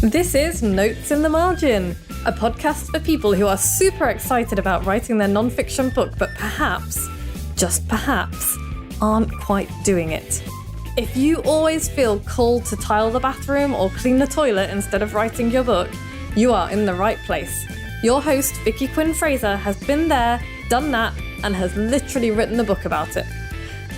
This is Notes in the Margin, a podcast for people who are super excited about writing their non-fiction book, but perhaps, just perhaps, aren't quite doing it. If you always feel called to tile the bathroom or clean the toilet instead of writing your book, you are in the right place. Your host, Vicky Quinn Fraser, has been there, done that, and has literally written the book about it.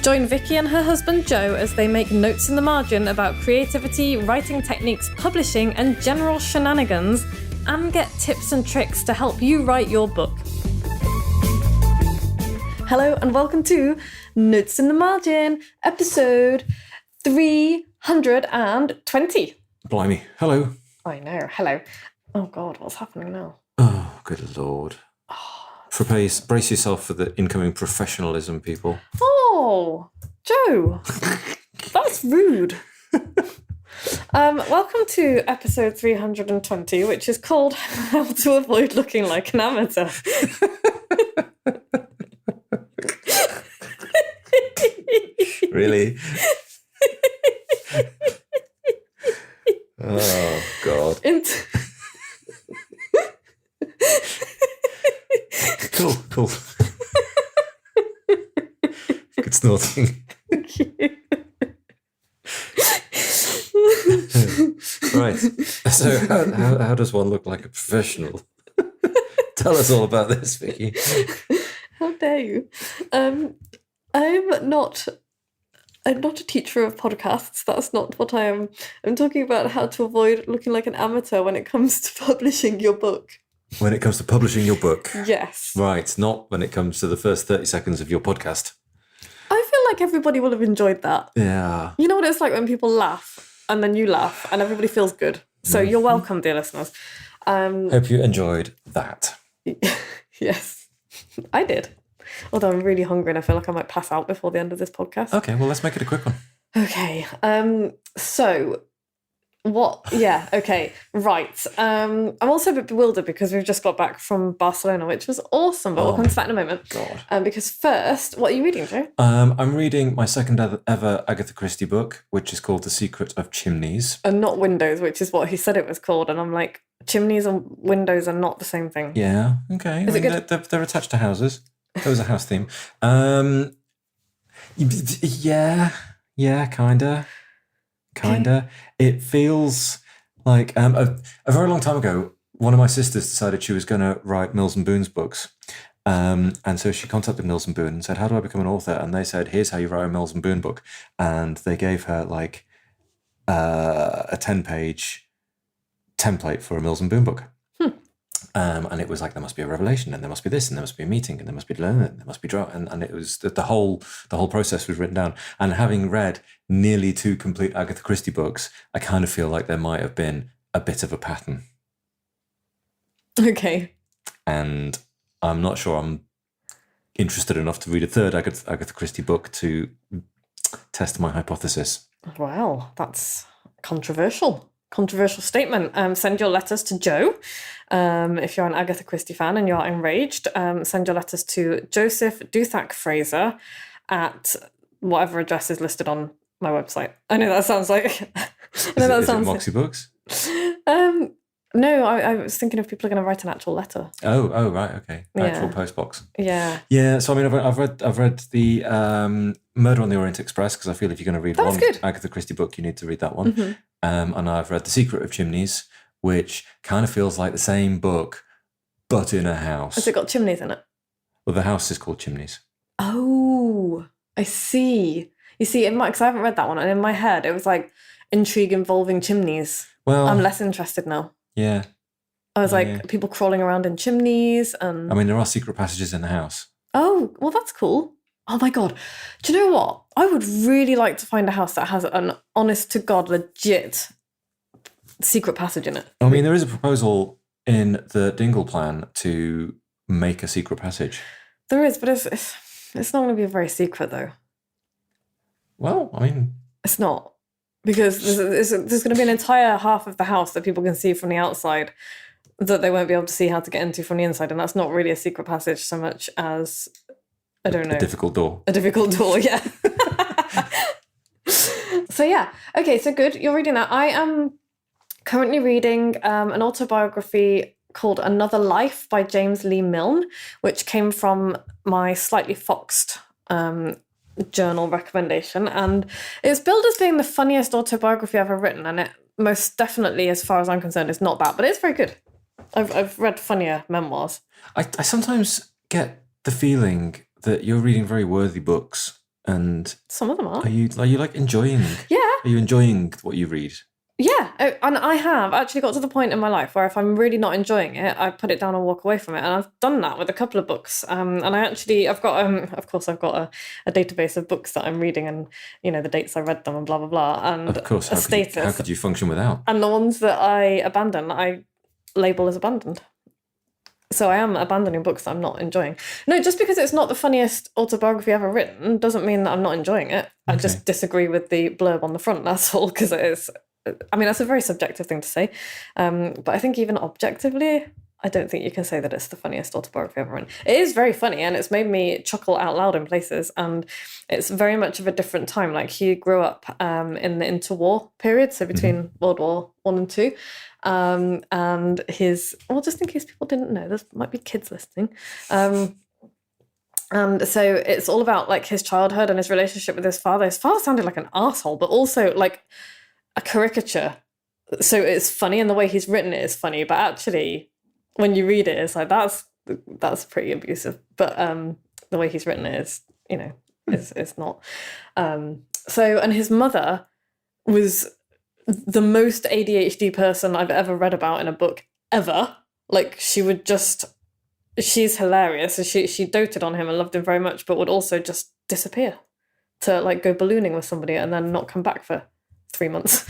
Join Vicky and her husband Joe as they make notes in the margin about creativity, writing techniques, publishing, and general shenanigans, and get tips and tricks to help you write your book. Hello and welcome to Notes in the Margin, episode 320. Blimey. Hello. I know, hello. Oh God, what's happening now? Oh, good Lord. Brace yourself for the incoming professionalism, people. Oh, Joe, that's rude. Welcome to episode 320, which is called How to Avoid Looking Like an Amateur. Really? Oh, God. Cool. Good snorting. Thank you. Right. So how does one look like a professional? Tell us all about this, Vicky. How dare you? I'm not a teacher of podcasts. That's not what I am. I'm talking about how to avoid looking like an amateur when it comes to publishing your book. When it comes to publishing your book? Yes. Right, not when it comes to the first 30 seconds of your podcast. I feel like everybody will have enjoyed that. Yeah. You know what it's like when people laugh and then you laugh and everybody feels good. So you're welcome, dear listeners. Hope you enjoyed that. Yes, I did. Although I'm really hungry and I feel like I might pass out before the end of this podcast. Okay, well, let's make it a quick one. Okay. So what? Yeah. Okay. Right. I'm also a bit bewildered because we've just got back from Barcelona, which was awesome. But we'll come to that in a moment. God. Because first, what are you reading, Joe? I'm reading my second ever Agatha Christie book, which is called The Secret of Chimneys. And not Windows, which is what he said it was called. And I'm like, chimneys and windows are not the same thing. Yeah. Okay. Is it good? They're attached to houses. There was a house theme. Yeah. Kinda. It feels like a very long time ago, one of my sisters decided she was going to write Mills and Boon's books. And so she contacted Mills and Boon and said, how do I become an author? And they said, here's how you write a Mills and Boon book. And they gave her like a 10-page template for a Mills and Boon book. And it was like, there must be a revelation, and there must be this, and there must be a meeting, and there must be learning, and there must be drama. And it was the whole process was written down. And having read nearly 2 complete Agatha Christie books, I kind of feel like there might have been a bit of a pattern. Okay. And I'm not sure I'm interested enough to read a third Agatha Christie book to test my hypothesis. Wow, that's controversial. Controversial statement. Send your letters to Joe. If you're an Agatha Christie fan and you're enraged, send your letters to Joseph Duthack Fraser at whatever address is listed on my website. I know that sounds like... Is it Moxie Books? No, I was thinking if people are going to write an actual letter. Oh, right, okay. Actual Yeah. postbox. Yeah. Yeah, so I mean, I've read the Murder on the Orient Express, because I feel if you're going to read one good. Agatha Christie book, you need to read that one. Mm-hmm. And I've read The Secret of Chimneys, which kind of feels like the same book, but in a house. Has it got chimneys in it? Well, the house is called Chimneys. Oh, I see. You see, because I haven't read that one, and in my head, it was like intrigue involving chimneys. Well, I'm less interested now. Yeah. I was like, people crawling around in chimneys and... I mean, there are secret passages in the house. Oh, well, that's cool. Oh, my God. Do you know what? I would really like to find a house that has an honest-to-God, legit secret passage in it. I mean, there is a proposal in the Dingle plan to make a secret passage. There is, but it's not going to be very secret, though. Well, I mean... It's not. Because there's going to be an entire half of the house that people can see from the outside that they won't be able to see how to get into from the inside. And that's not really a secret passage so much as, I don't know. A difficult door. A difficult door, yeah. So yeah. Okay, so good. You're reading that. I am Currently reading an autobiography called Another Life by James Lee Milne, which came from my slightly foxed journal recommendation. And it's billed as being the funniest autobiography I've ever written. And it most definitely, as far as I'm concerned, is not that. But it's very good. I've read funnier memoirs. I sometimes get the feeling that you're reading very worthy books, and Some of them are. Are you like enjoying? Yeah. Are you enjoying what you read? Yeah, and I have actually got to the point in my life where if I'm really not enjoying it, I put it down and walk away from it. And I've done that with a couple of books. And I've got, of course, I've got a database of books that I'm reading and, the dates I read them and blah, blah, blah. And Of course, a status. how could you function without? And the ones that I abandon, I label as abandoned. So I am abandoning books that I'm not enjoying. No, just because it's not the funniest autobiography ever written doesn't mean that I'm not enjoying it. I just disagree with the blurb on the front, that's all, because it is... I mean, that's a very subjective thing to say. But I think even objectively, I don't think you can say that it's the funniest autobiography ever written. It is very funny, and it's made me chuckle out loud in places, and it's very much of a different time. Like, he grew up in the interwar period, so between World War I and II. And his... Well, just in case people didn't know, there might be kids listening. And so it's all about, like, his childhood and his relationship with his father. His father sounded like an arsehole, but also, like... a caricature. So it's funny, and the way he's written it is funny, but actually when you read it, it's like that's pretty abusive. But the way he's written it is, it's not. And his mother was the most ADHD person I've ever read about in a book ever. Like, she's hilarious. She doted on him and loved him very much, but would also just disappear to, like, go ballooning with somebody and then not come back for 3 months.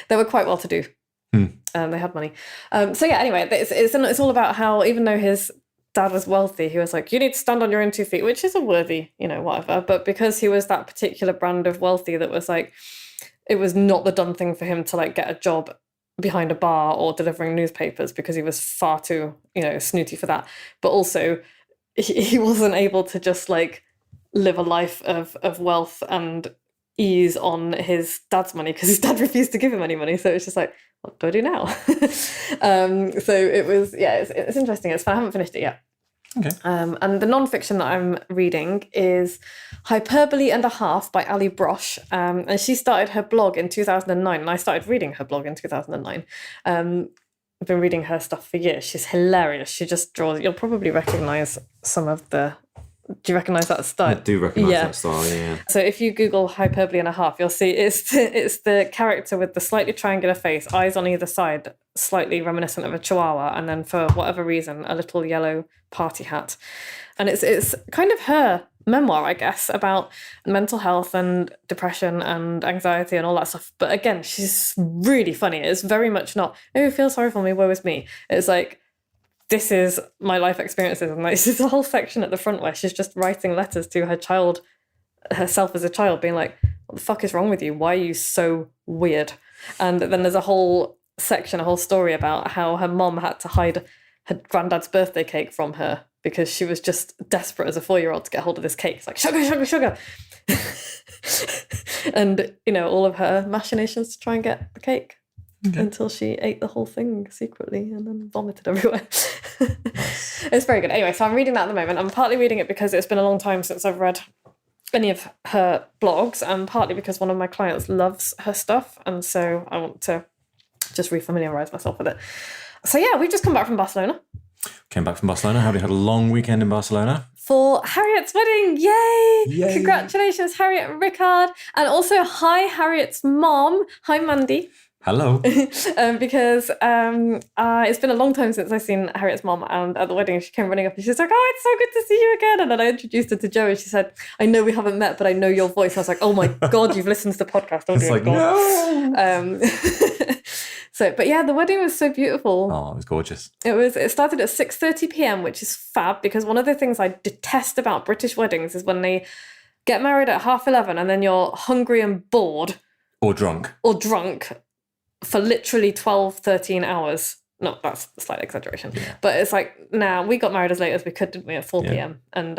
They were quite well to do. They had money. So yeah, anyway, it's all about how, even though his dad was wealthy, he was like, you need to stand on your own 2 feet, which is a worthy, whatever. But because he was that particular brand of wealthy that was like, it was not the done thing for him to, like, get a job behind a bar or delivering newspapers, because he was far too, snooty for that. But also he wasn't able to just, like, live a life of wealth and ease on his dad's money, because his dad refused to give him any money. So it's just like, what do I do now? So it was, it's interesting. It's fun. I haven't finished it yet. Okay. And the non-fiction that I'm reading is Hyperbole and a Half by Ali Brosh. And she started her blog in 2009, and I started reading her blog in 2009. I've been reading her stuff for years. She's hilarious. She just draws... You'll probably recognise some of the... Do you recognise that style? I do recognise that style, yeah. So if you Google Hyperbole and a Half, you'll see it's the character with the slightly triangular face, eyes on either side, slightly reminiscent of a chihuahua, and then for whatever reason, a little yellow party hat. And it's kind of her memoir, I guess, about mental health and depression and anxiety and all that stuff. But again, she's really funny. It's very much not, oh, feel sorry for me, woe is me. It's like, this is my life experiences, and like, there's a whole section at the front where she's just writing letters to herself as a child, being like, what the fuck is wrong with you? Why are you so weird? And then there's a whole section, a whole story about how her mom had to hide her granddad's birthday cake from her because she was just desperate as a 4-year-old to get hold of this cake. It's like, sugar, sugar, sugar. And, all of her machinations to try and get the cake. Okay. Until she ate the whole thing secretly and then vomited everywhere. It's very good. Anyway, so I'm reading that at the moment. I'm partly reading it because it's been a long time since I've read any of her blogs, and partly because one of my clients loves her stuff, and so I want to just refamiliarise myself with it. So yeah, we've just come back from Barcelona. Came back from Barcelona. Have you had a long weekend in Barcelona? For Harriet's wedding. Yay! Yay! Congratulations, Harriet and Rickard. And also, hi, Harriet's mom. Hi, Mandy. Hello. Because it's been a long time since I've seen Harriet's mom, and at the wedding she came running up and she's like, oh, it's so good to see you again. And then I introduced her to Joe, and she said, I know we haven't met, but I know your voice. I was like, oh my God, you've listened to the podcast. Oh, it's like, God. No. But yeah, the wedding was so beautiful. Oh, it was gorgeous. It started at 6:30 p.m, which is fab, because one of the things I detest about British weddings is when they get married at 11:30 and then you're hungry and bored. Or drunk. For literally 12, 13 hours. No, that's a slight exaggeration. Yeah. But it's like, we got married as late as we could, didn't we, at 4 p.m. And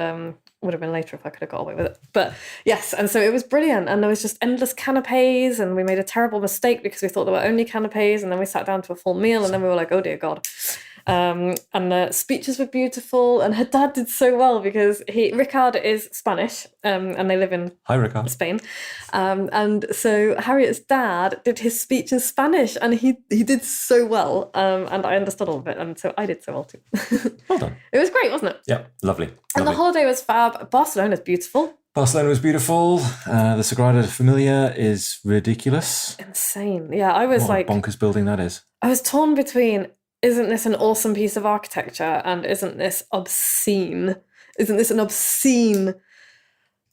would have been later if I could have got away with it. But yes, and so it was brilliant. And there was just endless canapes, and we made a terrible mistake because we thought there were only canapes, and then we sat down to a full meal, and then we were like, oh dear God. And the speeches were beautiful, and her dad did so well because Ricard is Spanish, and they live in Spain. And so Harriet's dad did his speech in Spanish, and he did so well, and I understood all of it, and so I did so well too. Well done. It was great, wasn't it? Yeah, lovely. And the holiday was fab. Barcelona's beautiful. Barcelona was beautiful. The Sagrada Familia is ridiculous. Insane. Yeah, I was What a bonkers building that is. I was torn between, isn't this an awesome piece of architecture, and isn't this obscene? Isn't this an obscene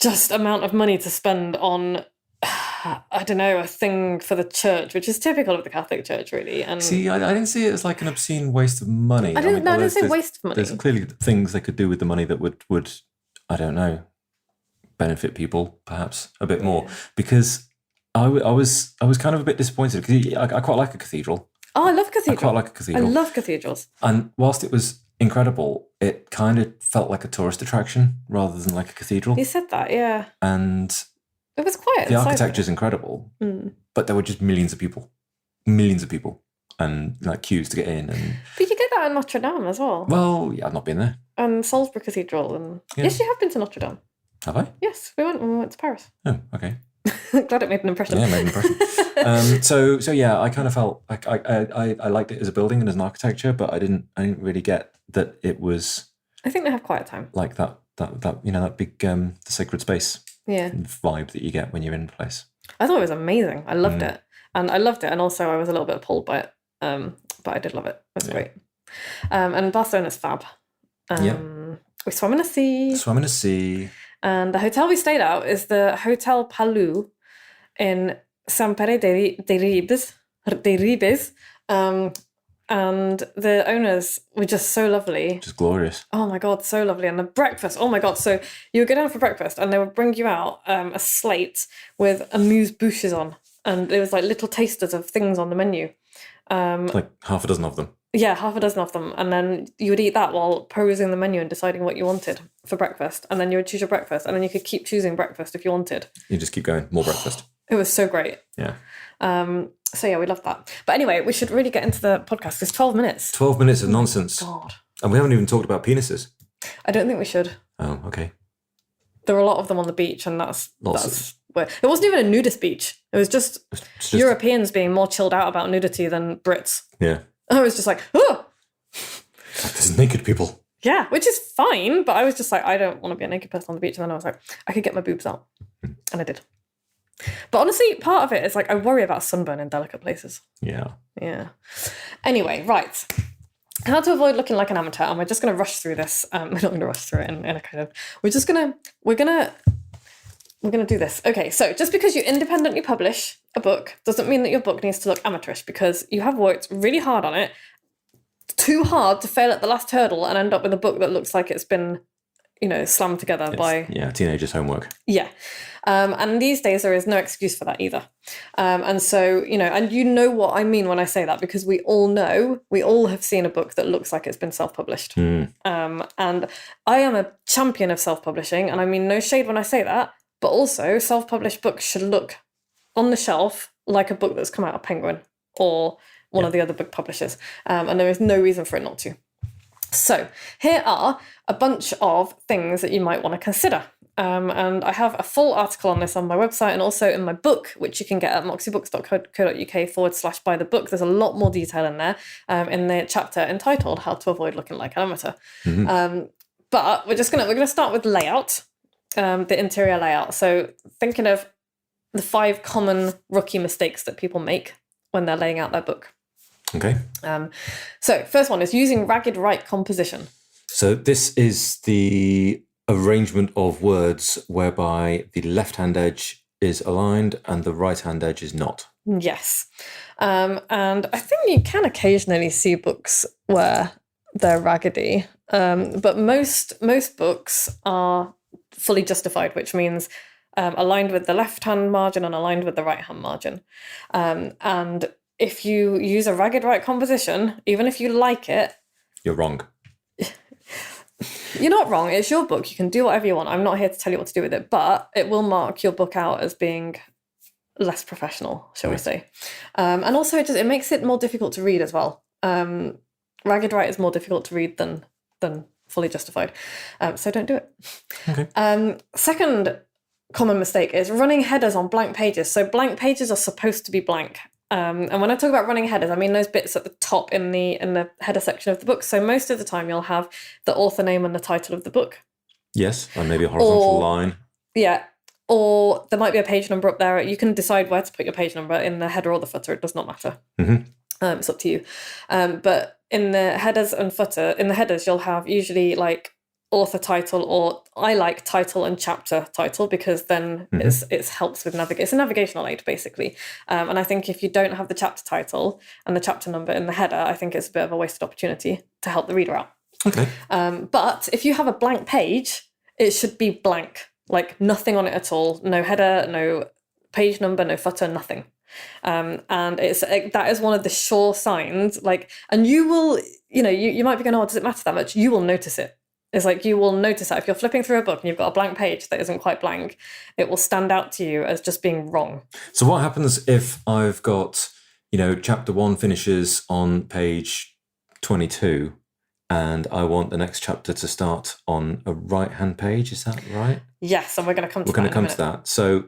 just amount of money to spend on, I don't know, a thing for the church, which is typical of the Catholic Church, really. And see, I didn't see it as like an obscene waste of money. I didn't say waste of money. There's clearly things they could do with the money that would I don't know, benefit people perhaps a bit more. Because I was kind of a bit disappointed because I quite like a cathedral. Oh, I love cathedrals. I quite like a cathedral. I love cathedrals. And whilst it was incredible, it kind of felt like a tourist attraction rather than like a cathedral. You said that, yeah. And it was quiet. The architecture is incredible, but there were just millions of people, and like queues to get in. And but you get that in Notre Dame as well. Well, yeah, I've not been there. And Salisbury Cathedral, and yes, you have been to Notre Dame. Have I? Yes, we went to Paris. Oh, okay. Glad it made an impression. Yeah, it made an impression. So yeah, I kind of felt like I liked it as a building and as an architecture, but I didn't really get that it was. I think they have quiet time. Like that that big the sacred space. Yeah. Vibe that you get when you're in a place. I thought it was amazing. I loved it, and also I was a little bit appalled by it, but I did love it. It was great. And Barcelona's fab. We swam in a sea. And the hotel we stayed at is the Hotel Palau in Sant Pere de Ribes. And the owners were just so lovely. Just glorious. Oh my God, so lovely. And the breakfast, oh my God. So you would go down for breakfast and they would bring you out a slate with amuse-bouches on. And it was like little tasters of things on the menu. Like half a dozen of them. Yeah, half a dozen of them. And then you would eat that while perusing the menu and deciding what you wanted for breakfast. And then you would choose your breakfast. And then you could keep choosing breakfast if you wanted. You just keep going. More breakfast. It was so great. Yeah. So yeah, we loved that. But anyway, we should really get into the podcast. It's 12 minutes. 12 minutes of nonsense. God. And we haven't even talked about penises. I don't think we should. Oh, okay. There were a lot of them on the beach, and that's where it wasn't even a nudist beach. It was just Europeans being more chilled out about nudity than Brits. Yeah. I was just like, oh! Like there's naked people. Yeah, which is fine, but I was just like, I don't want to be a naked person on the beach. And then I was like, I could get my boobs out. And I did. But honestly, part of it is like, I worry about sunburn in delicate places. Yeah. Yeah. Anyway, right. How to avoid looking like an amateur. And we're just going to rush through this. We're not going to rush through it in a kind of, we're going to do this. Okay, so just because you independently publish a book doesn't mean that your book needs to look amateurish, because you have worked really hard on it, too hard to fail at the last hurdle and end up with a book that looks like it's been, slammed together by... Yeah, teenagers' homework. Yeah. And these days there is no excuse for that either. And so, and you know what I mean when I say that, because we all have seen a book that looks like it's been self-published. And I am a champion of self-publishing, and I mean no shade when I say that, but also self-published books should look on the shelf like a book that's come out of Penguin or one of the other book publishers. And there is no reason for it not to. So here are a bunch of things that you might want to consider. And I have a full article on this on my website and also in my book, which you can get at moxiebooks.co.uk/buy the book. There's a lot more detail in there in the chapter entitled How to Avoid Looking Like an Amateur. But we're going to start with layout, the interior layout. So thinking of the 5 common rookie mistakes that people make when they're laying out their book. Okay. So first one is using ragged right composition. So this is the arrangement of words whereby the left-hand edge is aligned and the right-hand edge is not. Yes. And I think you can occasionally see books where they're raggedy. But most books are fully justified, which means aligned with the left-hand margin and aligned with the right-hand margin. And if you use a ragged right composition, even if you like it... You're wrong. You're not wrong. It's your book. You can do whatever you want. I'm not here to tell you what to do with it, but it will mark your book out as being less professional, shall we say. And also it makes it more difficult to read as well. Ragged Right is more difficult to read than Fully Justified. So don't do it. Okay. Second common mistake is running headers on blank pages. So blank pages are supposed to be blank. And when I talk about running headers, I mean those bits at the top in the header section of the book. So most of the time you'll have the author name and the title of the book. Yes, and maybe a horizontal line. Yeah. Or there might be a page number up there. You can decide where to put your page number in the header or the footer. It does not matter. It's up to you. But in the headers and footer, in the headers, you'll have usually like author title, or I like title and chapter title, because then it helps with navigate. It's a navigational aid basically. And I think if you don't have the chapter title and the chapter number in the header, I think it's a bit of a wasted opportunity to help the reader out. Okay. But if you have a blank page, it should be blank, like nothing on it at all. No header, no page number, no footer, nothing. And that is one of the sure signs, like, and you will, you might be going, oh, does it matter that much? You will notice it. It's like you will notice that if you're flipping through a book and you've got a blank page that isn't quite blank, it will stand out to you as just being wrong. So what happens if I've got, chapter 1 finishes on page 22 and I want the next chapter to start on a right-hand page? Is that right? Yes, and we're going to come to that. We're going to come to that. So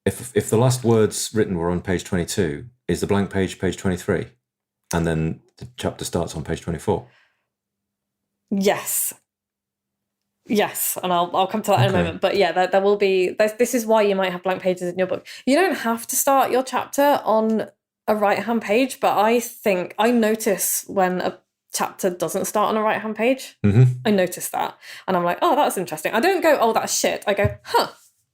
if the last words written were on page 22, is the blank page 23? And then the chapter starts on page 24? Yes, and I'll come to that in a moment. But yeah, there will be. This is why you might have blank pages in your book. You don't have to start your chapter on a right-hand page, but I think I notice when a chapter doesn't start on a right-hand page. I notice that, and I'm like, oh, that's interesting. I don't go, oh, that's shit. I go, huh,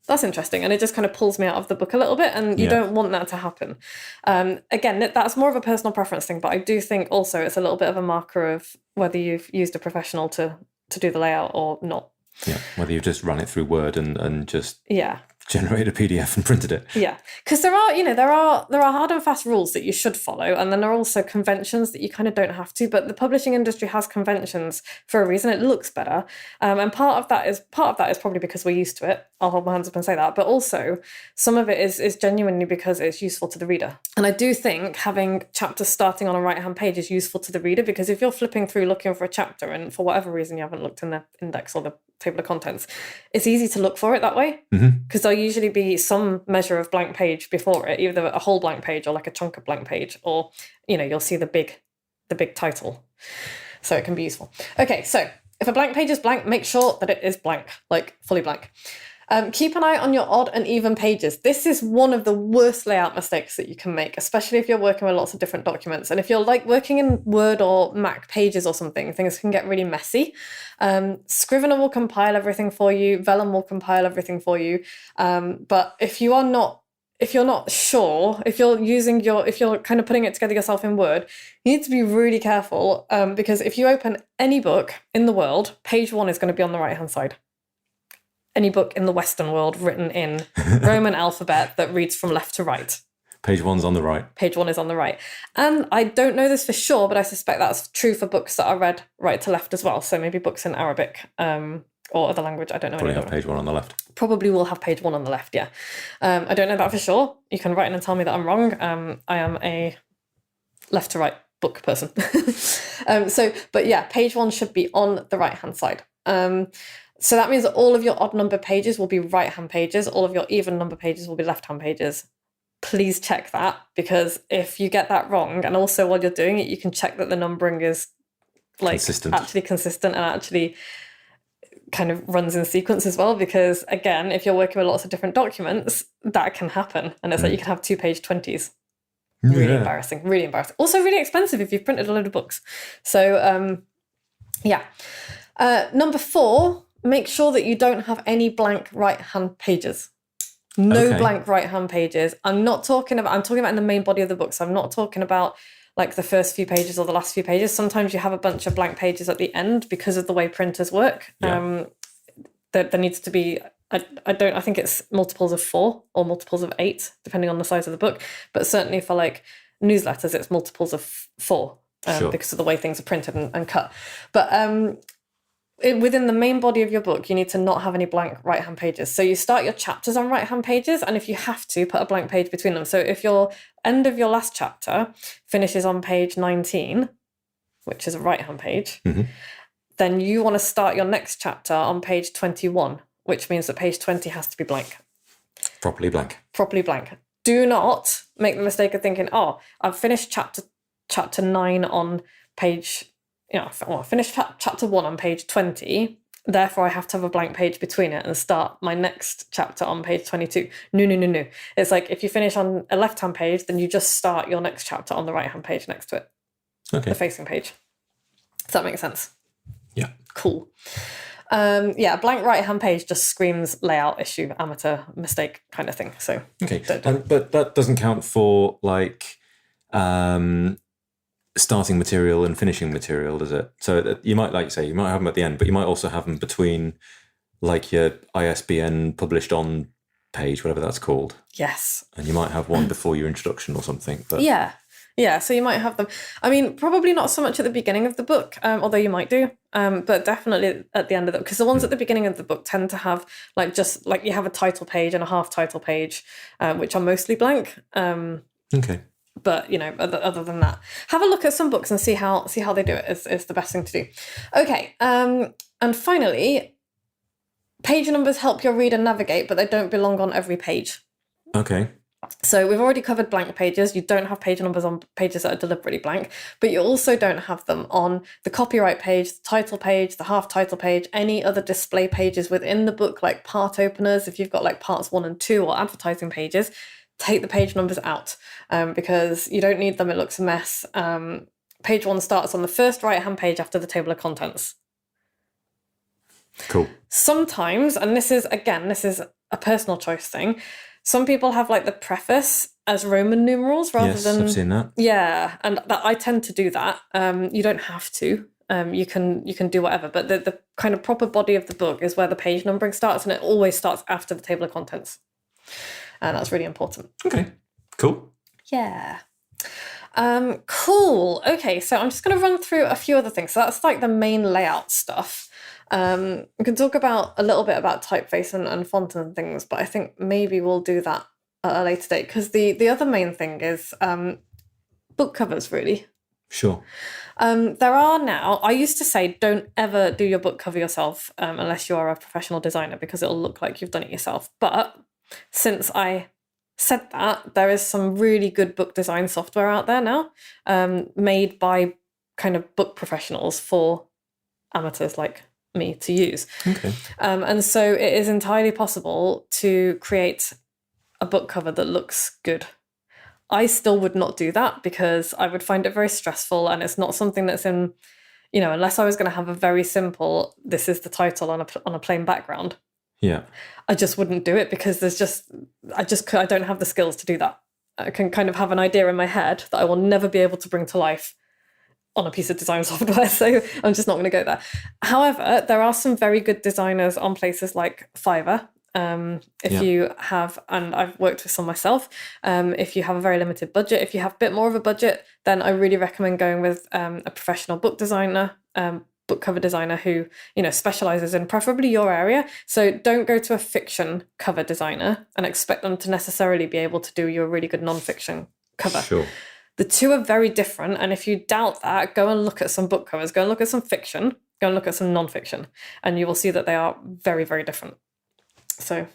that's interesting, and it just kind of pulls me out of the book a little bit, and you don't want that to happen. Again, that's more of a personal preference thing, but I do think also it's a little bit of a marker of whether you've used a professional to do the layout or not. Yeah, whether you've just run it through Word and just generated a PDF and printed it. Yeah, because there are hard and fast rules that you should follow, and then there are also conventions that you kind of don't have to. But the publishing industry has conventions for a reason. It looks better, and part of that is probably because we're used to it. I'll hold my hands up and say that. But also, some of it is genuinely because it's useful to the reader. And I do think having chapters starting on a right-hand page is useful to the reader, because if you're flipping through looking for a chapter and for whatever reason you haven't looked in the index or the table of contents, it's easy to look for it that way, because there'll usually be some measure of blank page before it, either a whole blank page or like a chunk of blank page, or you'll see the big title, so it can be useful. Okay, so if a blank page is blank, make sure that it is blank, like fully blank. Keep an eye on your odd and even pages. This is one of the worst layout mistakes that you can make, especially if you're working with lots of different documents. And if you're like working in Word or Mac Pages or something, things can get really messy. Scrivener will compile everything for you. Vellum will compile everything for you. But if you're not sure, if you're kind of putting it together yourself in Word, you need to be really careful, because if you open any book in the world, page 1 is going to be on the right-hand side. Any book in the Western world written in Roman alphabet that reads from left to right. Page 1's on the right. Page 1 is on the right. And I don't know this for sure, but I suspect that's true for books that are read right to left as well. So maybe books in Arabic or other language. I don't know. Probably have page 1 on the left. Probably will have page 1 on the left, yeah. I don't know that for sure. You can write in and tell me that I'm wrong. I am a left to right book person. But yeah, page 1 should be on the right-hand side. So that means that all of your odd number pages will be right-hand pages. All of your even number pages will be left-hand pages. Please check that, because if you get that wrong, and also while you're doing it, you can check that the numbering is actually consistent and actually kind of runs in sequence as well. Because again, if you're working with lots of different documents, that can happen. And it's like you can have 2 page 20s. Really embarrassing, really embarrassing. Also really expensive if you've printed a load of books. So number 4, make sure that you don't have any blank right-hand pages. No blank right-hand pages. I'm talking about in the main body of the book. So I'm not talking about like the first few pages or the last few pages. Sometimes you have a bunch of blank pages at the end because of the way printers work. Yeah. There needs to be, I think it's multiples of 4 or multiples of 8, depending on the size of the book. But certainly for like newsletters, it's multiples of 4 because of the way things are printed and cut. But within the main body of your book, you need to not have any blank right-hand pages. So you start your chapters on right-hand pages, and if you have to, put a blank page between them. So if your end of your last chapter finishes on page 19, which is a right-hand page, then you want to start your next chapter on page 21, which means that page 20 has to be blank. Properly blank. Properly blank. Do not make the mistake of thinking, oh, I've finished chapter 9 on page, I finished chapter 1 on page 20, therefore I have to have a blank page between it and start my next chapter on page 22. No. It's like if you finish on a left-hand page, then you just start your next chapter on the right-hand page next to it. Okay. The facing page. Does that make sense? Yeah. Cool. A blank right-hand page just screams layout issue, amateur mistake kind of thing. So okay, but that doesn't count for like starting material and finishing material, does it? So you might, like you say, you might have them at the end, but you might also have them between, like your ISBN published on page, whatever that's called. Yes. And you might have one before your introduction or something. But Yeah, so you might have them. I mean, probably not so much at the beginning of the book, although you might do, but definitely at the end of it, because the ones at the beginning of the book tend to have just you have a title page and a half title page, which are mostly blank. Okay. But other than that, have a look at some books and see how they do it. Is the best thing to do. Okay, and finally, page numbers help your reader navigate, but they don't belong on every page. Okay. So we've already covered blank pages. You don't have page numbers on pages that are deliberately blank, but you also don't have them on the copyright page, the title page, the half title page, any other display pages within the book, like part openers. If you've got like parts 1 and 2 or advertising pages, take the page numbers out because you don't need them. It looks a mess. Page 1 starts on the first right-hand page after the table of contents. Cool. Sometimes, and this is a personal choice thing, some people have like the preface as Roman numerals rather than... Yes, I've seen that. Yeah, and I tend to do that. You don't have to. You can do whatever, but the kind of proper body of the book is where the page numbering starts, and it always starts after the table of contents. And that's really important. Okay, cool. Yeah. Cool. Okay, so I'm just going to run through a few other things. So that's like the main layout stuff. We can talk a little bit about typeface and font and things, but I think maybe we'll do that at a later date, because the other main thing is book covers, really. Sure. There are now, I used to say don't ever do your book cover yourself unless you are a professional designer, because it'll look like you've done it yourself. But since I said that, there is some really good book design software out there now, made by kind of book professionals for amateurs like me to use. Okay. And so it is entirely possible to create a book cover that looks good. I still would not do that because I would find it very stressful, and it's not something that's in, unless I was going to have a very simple, this is the title on a plain background. Yeah. I just wouldn't do it because I don't have the skills to do that. I can kind of have an idea in my head that I will never be able to bring to life on a piece of design software, so I'm just not going to go there. However, there are some very good designers on places like Fiverr. You have, and I've worked with some myself, if you have a very limited budget, if you have a bit more of a budget, then I really recommend going with a professional book designer, book cover designer who, specializes in preferably your area. So don't go to a fiction cover designer and expect them to necessarily be able to do you a really good non-fiction cover. Sure. The two are very different, and if you doubt that, go and look at some book covers, go and look at some fiction, go and look at some non-fiction, and you will see that they are very, very different. So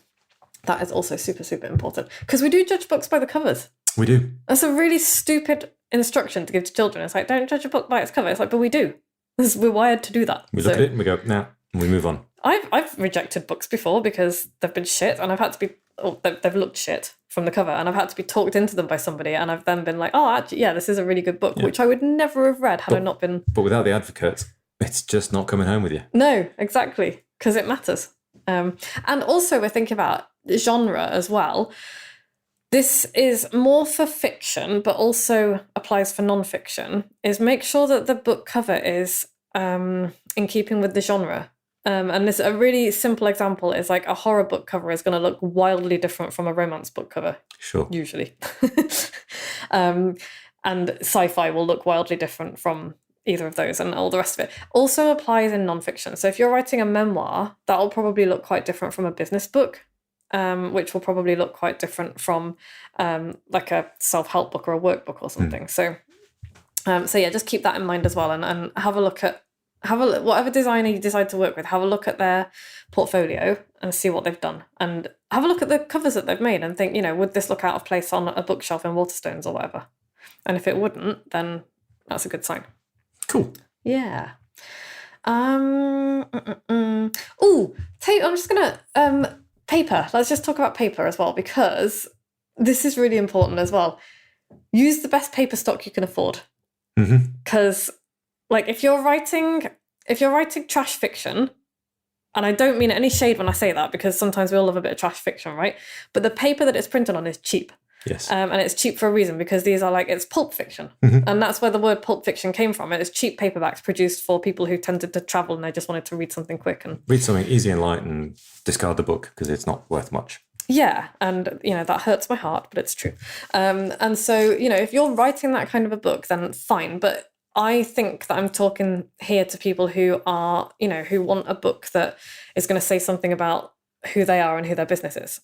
that is also super, super important, because we do judge books by the covers. We do. That's a really stupid instruction to give to children. It's like, don't judge a book by its cover. It's like, but we do. We're wired to do that. We look at it and we go, nah, and we move on. I've rejected books before because they've been shit, and I've had to be, they've looked shit from the cover, and I've had to be talked into them by somebody, and I've then been like, oh, actually, yeah, this is a really good book, which I would never have read had I not been... But without the advocate, it's just not coming home with you. No, exactly, because it matters. And also we're thinking about genre as well. This is more for fiction, but also applies for non-fiction, is make sure that the book cover is in keeping with the genre. And this, a really simple example is like a horror book cover is going to look wildly different from a romance book cover. Sure. Usually. And sci-fi will look wildly different from, either of those and all the rest of it. Also applies in nonfiction. So if you're writing a memoir, that'll probably look quite different from a business book, which will probably look quite different from like a self-help book or a workbook or something. So yeah, just keep that in mind as well, and have a look at whatever designer you decide to work with, have a look at their portfolio and see what they've done, and have a look at the covers that they've made and think, would this look out of place on a bookshelf in Waterstones or whatever? And if it wouldn't, then that's a good sign. Cool. Yeah. I'm just gonna paper. Let's just talk about paper as well, because this is really important as well. Use the best paper stock you can afford. Because like if you're writing trash fiction, and I don't mean any shade when I say that, because sometimes we all love a bit of trash fiction, right? But the paper that it's printed on is cheap. Yes. And it's cheap for a reason, because these are it's pulp fiction. And that's where the word pulp fiction came from. It is cheap paperbacks produced for people who tended to travel and they just wanted to read something quick. And read something easy and light and discard the book because it's not worth much. Yeah, and that hurts my heart, but it's true. And so, if you're writing that kind of a book, then fine. But I think that I'm talking here to people who are, who want a book that is going to say something about who they are and who their business is.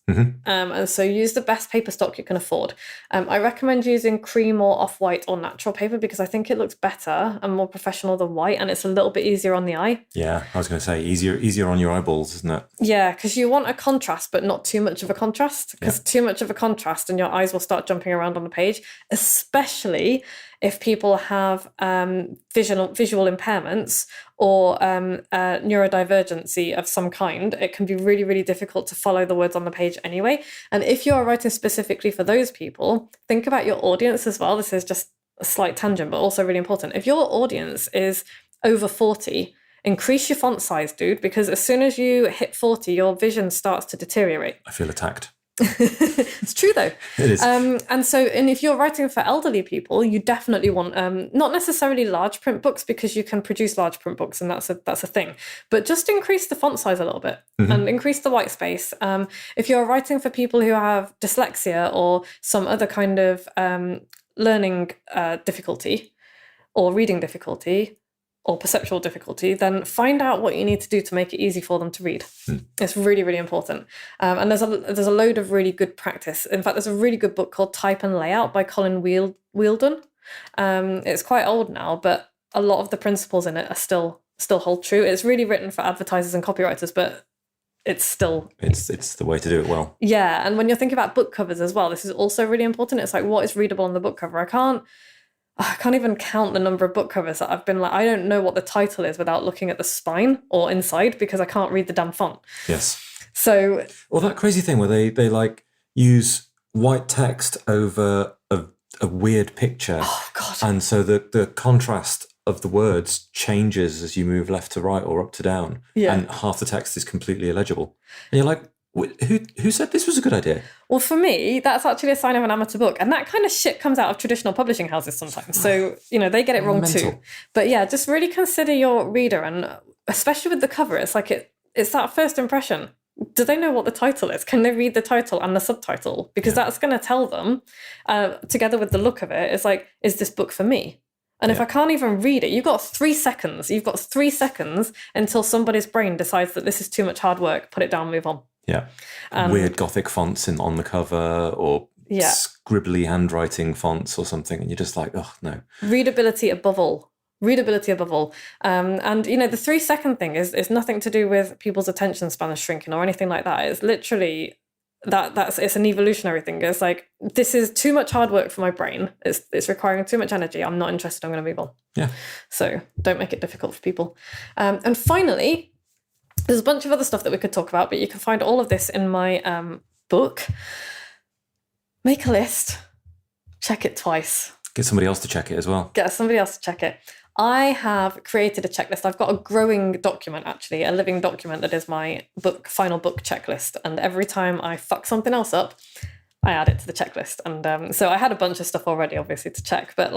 And so use the best paper stock you can afford. I recommend using cream or off-white or natural paper, because I think it looks better and more professional than white, and it's a little bit easier on the eye. Yeah, I was going to say easier on your eyeballs, isn't it? Yeah, because you want a contrast, but not too much of a contrast, because too much of a contrast and your eyes will start jumping around on the page, especially if people have visual impairments or neurodivergency of some kind. It can be really, really difficult to follow the words on the page anyway. And if you're writing specifically for those people, think about your audience as well. This is just a slight tangent, but also really important. If your audience is over 40, increase your font size, dude, because as soon as you hit 40, your vision starts to deteriorate. I feel attacked. It's true though. It is. And if you're writing for elderly people, you definitely want not necessarily large print books, because you can produce large print books and that's a thing, but just increase the font size a little bit and increase the white space. If you're writing for people who have dyslexia or some other kind of learning difficulty or reading difficulty or perceptual difficulty, then find out what you need to do to make it easy for them to read. It's really, really important. And there's a load of really good practice. In fact, there's a really good book called Type and Layout by Colin Wheeldon. It's quite old now, but a lot of the principles in it are still hold true. It's really written for advertisers and copywriters, but it's the way to do it well. Yeah, and when you're thinking about book covers as well, this is also really important. It's like, what is readable on the book cover? I can't even count the number of book covers that I've been like, I don't know what the title is without looking at the spine or inside, because I can't read the damn font. Yes. So, or that crazy thing where they like use white text over a weird picture. Oh God. And so the contrast of the words changes as you move left to right or up to down. Yeah. And half the text is completely illegible. And you're like, who said this was a good idea? Well, for me, that's actually a sign of an amateur book. And that kind of shit comes out of traditional publishing houses sometimes. So, they get it wrong too. But yeah, just really consider your reader. And especially with the cover, it's like it's that first impression. Do they know what the title is? Can they read the title and the subtitle? Because that's going to tell them, together with the look of it, it's like, is this book for me? And if I can't even read it, you've got 3 seconds. You've got 3 seconds until somebody's brain decides that this is too much hard work. Put it down, move on. Yeah. Weird Gothic fonts on the cover, or scribbly handwriting fonts or something. And you're just like, oh, no. Readability above all. And, the 3 second thing is nothing to do with people's attention span is shrinking or anything like that. It's literally it's an evolutionary thing. It's like, this is too much hard work for my brain. It's requiring too much energy. I'm not interested. I'm going to move on. Yeah. So don't make it difficult for people. And finally, there's a bunch of other stuff that we could talk about, but you can find all of this in my book. Make a list. Check it twice. Get somebody else to check it as well. Get somebody else to check it. I have created a checklist. I've got a growing document, actually, a living document that is my final book checklist. And every time I fuck something else up, I add it to the checklist. And so I had a bunch of stuff already, obviously, to check, but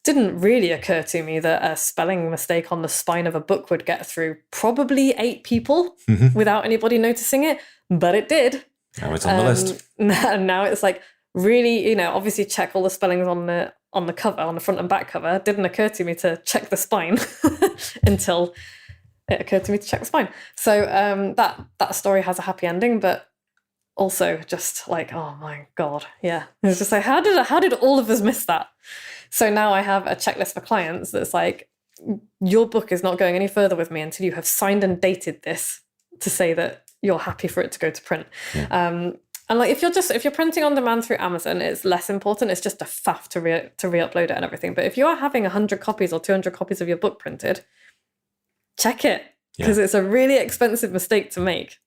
didn't really occur to me that a spelling mistake on the spine of a book would get through probably 8 people without anybody noticing it, but it did. Now it's on the list. Now it's like really, obviously check all the spellings on the cover, on the front and back cover. It didn't occur to me to check the spine until it occurred to me to check the spine. So that story has a happy ending, but also just like, oh my God, yeah. It was just like, how did all of us miss that? So now I have a checklist for clients that's like, your book is not going any further with me until you have signed and dated this to say that you're happy for it to go to print. Yeah. And like if you're printing on demand through Amazon, it's less important. It's just a faff to re-upload it and everything. But if you are having 100 copies or 200 copies of your book printed, check it, because it's a really expensive mistake to make.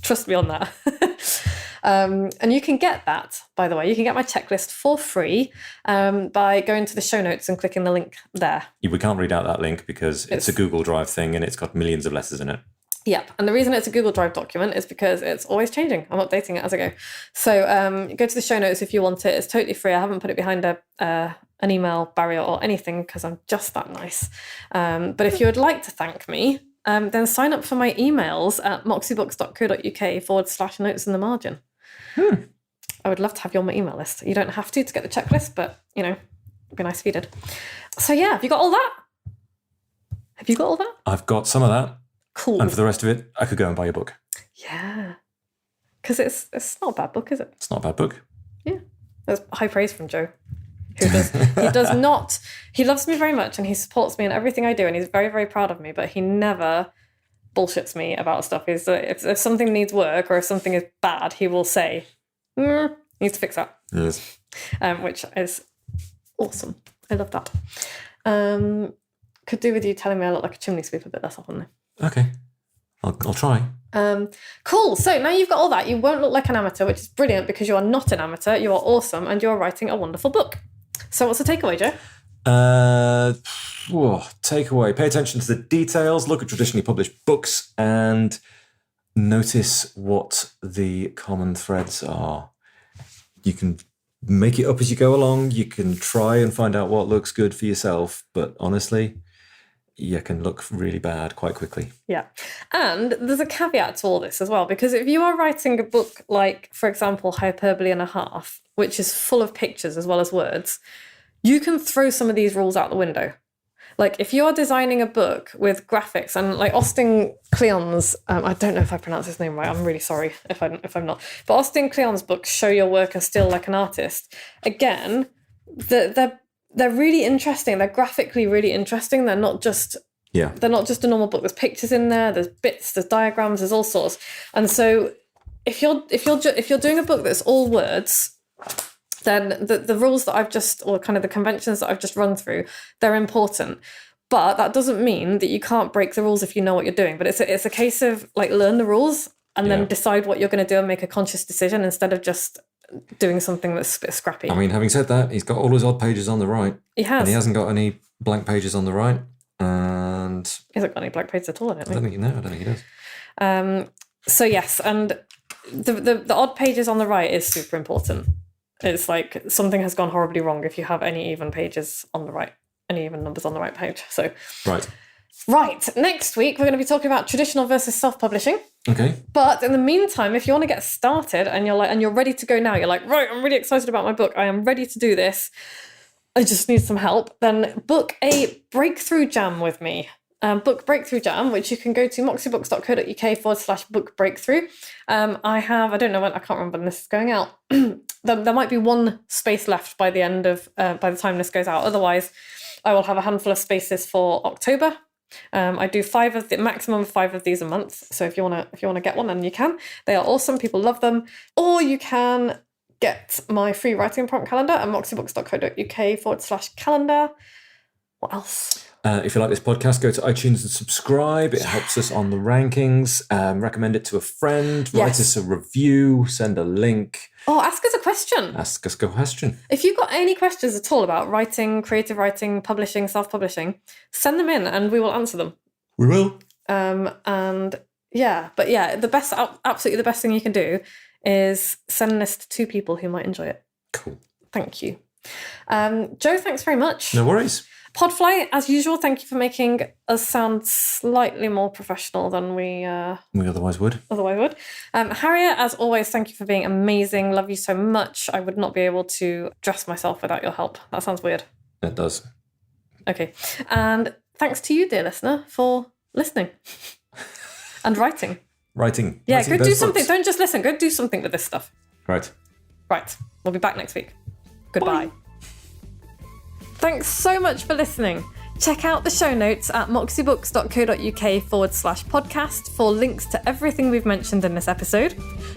Trust me on that. And you can get that, by the way. You can get my checklist for free by going to the show notes and clicking the link there. We can't read out that link because it's a Google Drive thing and it's got millions of letters in it. Yep. And the reason it's a Google Drive document is because it's always changing. I'm updating it as I go. So go to the show notes if you want it. It's totally free. I haven't put it behind an email barrier or anything because I'm just that nice. But if you would like to thank me, then sign up for my emails at moxiebooks.co.uk/notes in the margin. I would love to have you on my email list. You don't have to get the checklist, but, it'd be nice if you did. So, yeah, have you got all that? I've got some of that. Cool. And for the rest of it, I could go and buy your book. Yeah. Because it's not a bad book, is it? It's not a bad book. Yeah. There's high praise from Joe. He loves me very much and he supports me in everything I do and he's very, very proud of me, but he never bullshits me about stuff. If something needs work or if something is bad, he will say, needs to fix that. Yes. Which is awesome. I love that. Could do with you telling me I look like a chimney sweep a bit less often though. Okay. I'll try. Cool. So now you've got all that. You won't look like an amateur, which is brilliant because you are not an amateur. You are awesome and you're writing a wonderful book. So what's the takeaway, Joe? Takeaway. Pay attention to the details, look at traditionally published books and notice what the common threads are. You can make it up as you go along. You can try and find out what looks good for yourself. But honestly, you can look really bad quite quickly. Yeah. And there's a caveat to all this as well, because if you are writing a book like, for example, Hyperbole and a Half, which is full of pictures as well as words, you can throw some of these rules out the window. Like if you're designing a book with graphics and like Austin Kleon's, I don't know if I pronounce his name right. I'm really sorry if I'm not. But Austin Kleon's books, Show Your Work as Still Like an Artist. Again, they're really interesting. They're graphically really interesting. They're not just a normal book. There's pictures in there. There's bits. There's diagrams. There's all sorts. And so if you're doing a book that's all words, then the rules that I've just, or kind of the conventions that I've just run through, they're important. But that doesn't mean that you can't break the rules if you know what you're doing. But it's a case of like learn the rules and then decide what you're going to do and make a conscious decision instead of just doing something that's a bit scrappy. I mean, having said that, he's got all his odd pages on the right. He has. And he hasn't got any blank pages on the right. And he hasn't got any blank pages at all, I don't think. I don't think he does. So yes, and the odd pages on the right is super important. It's like something has gone horribly wrong if you have any even pages on the right, any even numbers on the right page. So Right. Next week, we're going to be talking about traditional versus self-publishing. Okay. But in the meantime, if you want to get started and you're ready to go now, you're like, right, I'm really excited about my book. I am ready to do this. I just need some help. Then book a breakthrough jam with me. Book Breakthrough Jam, which you can go to moxiebooks.co.uk/book breakthrough. I don't know when, I can't remember when this is going out. There might be one space left by the time this goes out. Otherwise, I will have a handful of spaces for October. I do maximum of 5 of these a month. So if you wanna get one, then you can. They are awesome. People love them. Or you can get my free writing prompt calendar at moxiebooks.co.uk/calendar. What else? If you like this podcast, go to iTunes and subscribe. It helps us on the rankings. Recommend it to a friend. Write us a review. Send a link. Oh, ask us a question. Ask us a question. If you've got any questions at all about writing, creative writing, publishing, self-publishing, send them in and we will answer them. We will. Absolutely the best thing you can do is send this to 2 people who might enjoy it. Cool. Thank you. Joe, thanks very much. No worries. Podfly, as usual, thank you for making us sound slightly more professional than we otherwise would. Harriet, as always, thank you for being amazing. Love you so much. I would not be able to dress myself without your help. That sounds weird. It does. Okay. And thanks to you, dear listener, for listening and writing. Yeah, go do something. Don't just listen. Go do something with this stuff. Right. We'll be back next week. Goodbye. Bye. Thanks so much for listening. Check out the show notes at moxiebooks.co.uk/podcast for links to everything we've mentioned in this episode.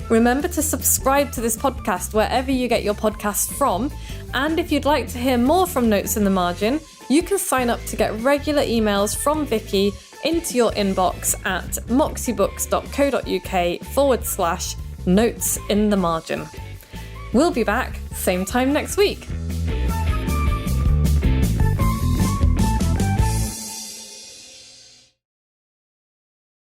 Remember to subscribe to this podcast wherever you get your podcasts from. And if you'd like to hear more from Notes in the Margin, you can sign up to get regular emails from Vicky into your inbox at moxiebooks.co.uk/notes in the margin. We'll be back same time next week.